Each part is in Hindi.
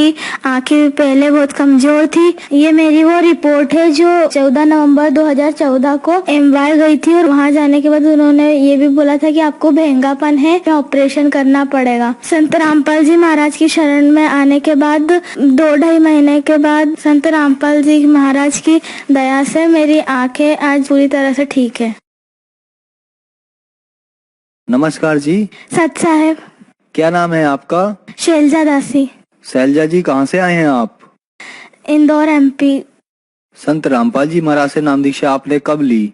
मेरी आंखें पहले बहुत कमजोर थी। ये मेरी वो रिपोर्ट है जो 14 नवंबर 2014 को एमवाई गई थी, और वहाँ जाने के बाद उन्होंने ये भी बोला था कि आपको भेंगापन है, ऑपरेशन करना पड़ेगा। संत रामपाल जी महाराज की शरण में आने के बाद 2-2.5 महीने के बाद संत रामपाल जी महाराज की दया से मेरी आंखें आज पूरी तरह से ठीक है। नमस्कार जी। सत साहेब। क्या नाम है आपका? शैलजा दासी। शैलजा जी, कहाँ से आए हैं आप? इंदौर MP। संत रामपाल जी महाराज से नाम दीक्षा आपने कब ली?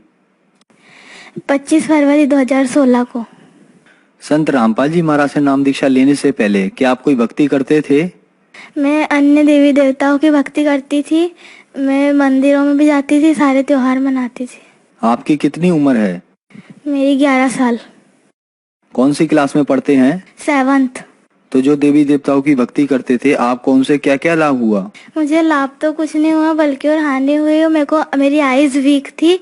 25 फरवरी 2016 को। संत रामपाल जी महाराज से नाम दीक्षा लेने से पहले क्या आप कोई भक्ति करते थे? मैं अन्य देवी देवताओं की भक्ति करती थी, मैं मंदिरों में भी जाती थी, सारे त्योहार मनाती थी। आपकी कितनी उम्र है? मेरी 11 साल। कौन सी क्लास में पढ़ते हैं? 7th। तो जो देवी देवताओं की भक्ति करते थे, आपको उनसे क्या क्या लाभ हुआ? मुझे लाभ तो कुछ नहीं हुआ, बल्कि और हानि हुई। मेरी आईज वीक थी,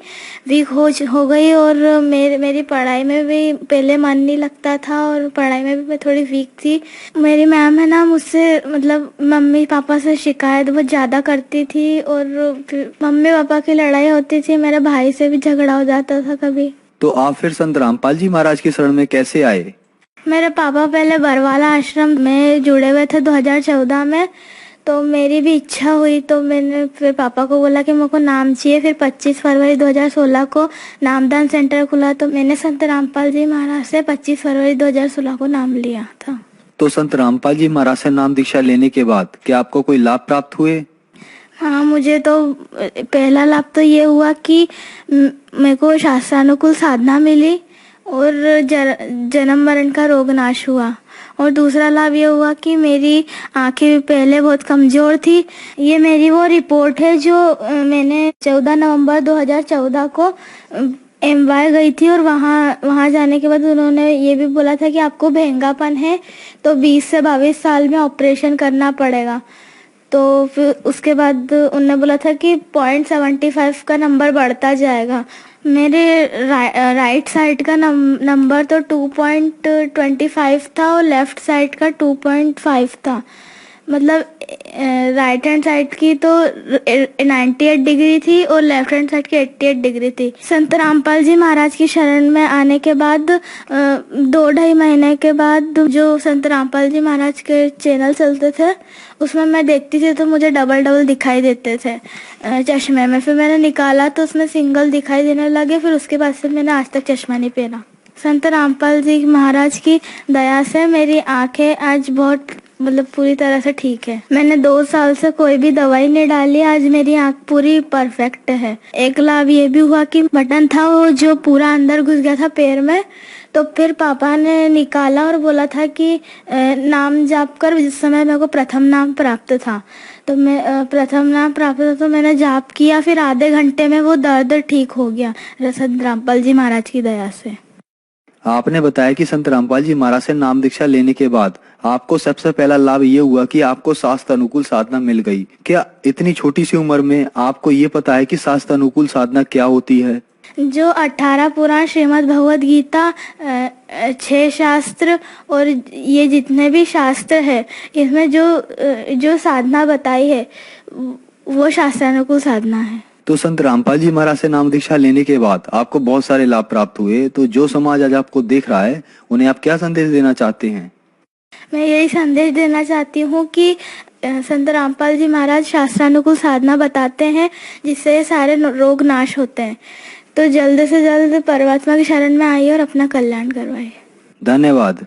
वीक हो गई, और मेरी पढ़ाई में भी पहले मन नहीं लगता था, और पढ़ाई में भी मैं थोड़ी वीक थी। मेरी मैम है ना, मुझसे मतलब मम्मी पापा से शिकायत बहुत ज़्यादा करती थी, और मम्मी पापा की लड़ाई होती थी, मेरे भाई से भी झगड़ा हो जाता था कभी। तो आप फिर संत रामपाल जी महाराज की शरण में कैसे आए? मेरे पापा पहले बरवाला आश्रम में जुड़े हुए थे 2014 में, तो मेरी भी इच्छा हुई, तो मैंने फिर पापा को बोला कि मेरे को नाम चाहिए। फिर 25 फरवरी 2016 को नामदान सेंटर खुला, तो मैंने संत रामपाल जी महाराज से 25 फरवरी 2016 को नाम लिया था। तो संत रामपाल जी महाराज से नाम दीक्षा लेने के बाद क्या आपको कोई लाभ प्राप्त हुए? हाँ, मुझे तो पहला लाभ तो ये हुआ कि मेरे को शास्त्रानुकूल साधना मिली, और जन्म मरण का रोग नाश हुआ। और दूसरा लाभ ये हुआ कि मेरी आंखें पहले बहुत कमजोर थी। ये मेरी वो रिपोर्ट है जो मैंने 14 नवंबर 2014 को एमवाई गई थी, और वहाँ जाने के बाद उन्होंने ये भी बोला था कि आपको भेंगापन है, तो 20 से 22 साल में ऑपरेशन करना पड़ेगा। तो फिर उसके बाद उन्होंने बोला था कि 0.75 का नंबर बढ़ता जाएगा। मेरे राइट साइड का नंबर तो 2.25 था, और लेफ्ट साइड का 2.5 था। मतलब राइट हैंड साइड की तो 98 डिग्री थी, और लेफ्ट हैंड साइड की 88 डिग्री थी। संत रामपाल जी महाराज की शरण में आने के बाद 2-2.5 महीने के बाद जो संत रामपाल जी महाराज के चैनल चलते थे, उसमें मैं देखती थी, तो मुझे डबल दिखाई देते थे चश्मे में। फिर मैंने निकाला तो उसमें सिंगल दिखाई देने लगे। फिर उसके बाद से मैंने आज तक चश्मा नहीं पहना। संत रामपाल जी महाराज की दया से मेरी आंखें आज बहुत मतलब पूरी तरह से ठीक है। मैंने 2 साल से कोई भी दवाई नहीं डाली, आज मेरी आंख पूरी परफेक्ट है। एक लाभ ये भी हुआ कि बटन था वो जो पूरा अंदर घुस गया था पैर में, तो फिर पापा ने निकाला और बोला था कि नाम जाप कर। जिस समय मेरे को प्रथम नाम प्राप्त था, तो मैं प्रथम नाम प्राप्त था, तो मैंने जाप किया। फिर आधे घंटे में वो दर्द ठीक हो गया संत रामपाल जी महाराज की दया से। आपने बताया कि संत रामपाल जी महाराज से नाम दीक्षा लेने के बाद आपको सबसे पहला लाभ ये हुआ कि आपको शास्त्र अनुकूल साधना मिल गई। क्या इतनी छोटी सी उम्र में आपको ये पता है कि शास्त्र अनुकूल साधना क्या होती है? जो 18 पुराण, श्रीमद् भगवद गीता, 6 शास्त्र और ये जितने भी शास्त्र है, इसमें जो साधना बताई है वो शास्त्रानुकूल साधना है। तो संत रामपाल जी महाराज से नाम दीक्षा लेने के बाद आपको बहुत सारे लाभ प्राप्त हुए। तो जो समाज आज आपको देख रहा है, उन्हें आप क्या संदेश देना चाहते हैं? मैं यही संदेश देना चाहती हूँ कि संत रामपाल जी महाराज शास्त्रानुकूल साधना बताते हैं, जिससे सारे रोग नाश होते हैं। तो जल्द से जल्द परमात्मा की शरण में आइए और अपना कल्याण करवाइए। धन्यवाद।